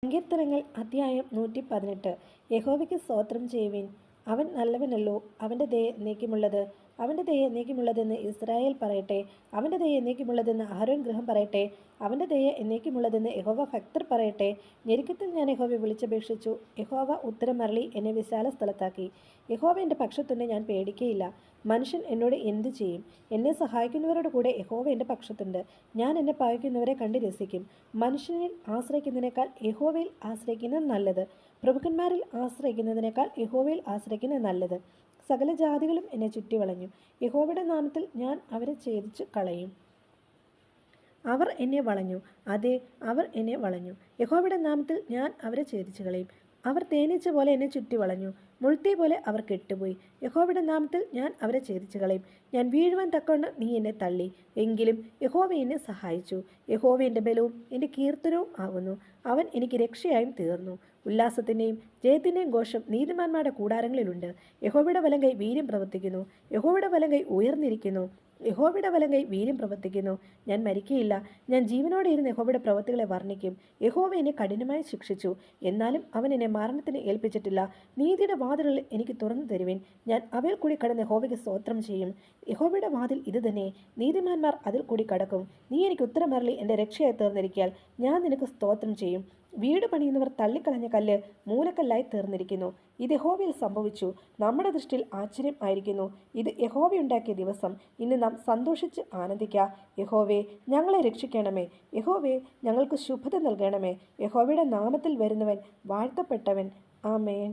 സങ്കീർത്തനങ്ങൾ അധ്യായം 118. യഹോവയ്ക്ക് സ്തോത്രം ചെയ്യുവിൻ, അവൻ നല്ലവനല്ലോ, അവൻ്റെ ദയ എന്നേക്കുമുള്ളത്. അവൻ്റെ ദയ എന്നേക്കുമുള്ളതെന്ന് ഇസ്രായേൽ പറയട്ടെ. അവൻ്റെ ദയ എന്നേക്കുമുള്ളതെന്ന് അഹരോൻ ഗൃഹം പറയട്ടെ. അവൻ്റെ ദയ എന്നേക്കുമുള്ളതെന്ന് യഹോവ ഭക്തർ പറയട്ടെ. ഞെരുക്കത്തിൽ ഞാൻ യഹോവയെ വിളിച്ചപേക്ഷിച്ചു, യഹോവ ഉത്തരം അരുളി എന്നെ വിശാല സ്ഥലത്താക്കി. യഹോവ എൻ്റെ പക്ഷത്തുണ്ട്, ഞാൻ പേടിക്കയില്ല. മനുഷ്യൻ എന്നോട് എന്തു ചെയ്യും? എന്നെ സഹായിക്കുന്നവരുടെ കൂടെ യഹോവ എൻ്റെ പക്ഷത്തുണ്ട്. ഞാൻ എന്നെ പകയ്ക്കുന്നവരെ കണ്ട് രസിക്കും. മനുഷ്യനിൽ ആശ്രയിക്കുന്നതിനേക്കാൾ യഹോവയിൽ ആശ്രയിക്കുന്നത് നല്ലത്. പ്രഭുക്കന്മാരിൽ ആശ്രയിക്കുന്നതിനേക്കാൾ യഹോവയിൽ ആശ്രയിക്കുന്നത് നല്ലത്. സകല ജാതികളും എന്നെ ചുറ്റിവളഞ്ഞു. യഹോവയുടെ നാമത്തിൽ ഞാൻ അവരെ ഛേദിച്ചു കളയും. അവർ എന്നെ വളഞ്ഞു, അതെ, അവർ എന്നെ വളഞ്ഞു. യഹോവയുടെ നാമത്തിൽ ഞാൻ അവരെ ഛേദിച്ചു കളയും. അവർ തേനീച്ച പോലെ എന്നെ ചുറ്റി വളഞ്ഞു, മുൾത്തീ പോലെ അവർ കെട്ടുപോയി. യഹോവയുടെ നാമത്തിൽ ഞാൻ അവരെ ഛേദിച്ചു കളയും. ഞാൻ വീഴുവാൻ തക്കവണ്ണം നീ എന്നെ തള്ളി, എങ്കിലും യഹോവ എന്നെ സഹായിച്ചു. യഹോവ എൻ്റെ ബലവും എൻ്റെ കീർത്തനവും ആകുന്നു. അവൻ എനിക്ക് രക്ഷയായും തീർന്നു. ഉല്ലാസത്തിൻ്റെയും ജയത്തിൻ്റെയും ഘോഷം നീതിമാന്മാരുടെ കൂടാരങ്ങളിലുണ്ട്. യഹോവയുടെ വലങ്കൈ വീര്യം പ്രവർത്തിക്കുന്നു. യഹോവയുടെ വലങ്കൈ ഉയർന്നിരിക്കുന്നു. യഹോവയുടെ വലങ്കൈ വീര്യം പ്രവർത്തിക്കുന്നു. ഞാൻ മരിക്കയില്ല. ഞാൻ ജീവനോടെ ഇരുന്ന് യഹോവയുടെ പ്രവൃത്തികളെ വർണ്ണിക്കും. യഹോവ എന്നെ കഠിനമായി ശിക്ഷിച്ചു, എന്നാലും അവൻ എന്നെ മരണത്തിന് ഏൽപ്പിച്ചിട്ടില്ല. നീതിയുടെ വാതിലുകൾ എനിക്ക് തുറന്നു തരുവിൻ. ഞാൻ അവയിൽ കൂടി കടന്ന് യഹോവയ്ക്ക് സ്തോത്രം ചെയ്യും. യഹോവയുടെ വാതിൽ ഇത് തന്നെ, നീതിമാന്മാർ അതിൽ കൂടി കടക്കും. നീ എനിക്ക് ഉത്തരമരളി എൻ്റെ രക്ഷയായി തീർന്നിരിക്കാൻ ഞാൻ നിനക്ക് സ്തോത്രം ചെയ്യും. വീട് പണിയുന്നവർ തള്ളിക്കളഞ്ഞ കല്ല് മൂലക്കല്ലായി തീർന്നിരിക്കുന്നു. ഇത് യഹോവയിൽ സംഭവിച്ചു, നമ്മുടെ ദൃഷ്ടിയിൽ ആശ്ചര്യം ആയിരിക്കുന്നു. ഇത് യഹോവയുണ്ടാക്കിയ ദിവസം. ഇന്ന് നാം സന്തോഷിച്ച് ആനന്ദിക്കാം. യഹോവേ, ഞങ്ങളെ രക്ഷിക്കണമേ. യഹോവേ, ഞങ്ങൾക്ക് ശുഭത നൽകണമേ. യഹോവയുടെ നാമത്തിൽ വരുന്നവൻ വാഴ്ത്തപ്പെട്ടവൻ. ആമേൻ.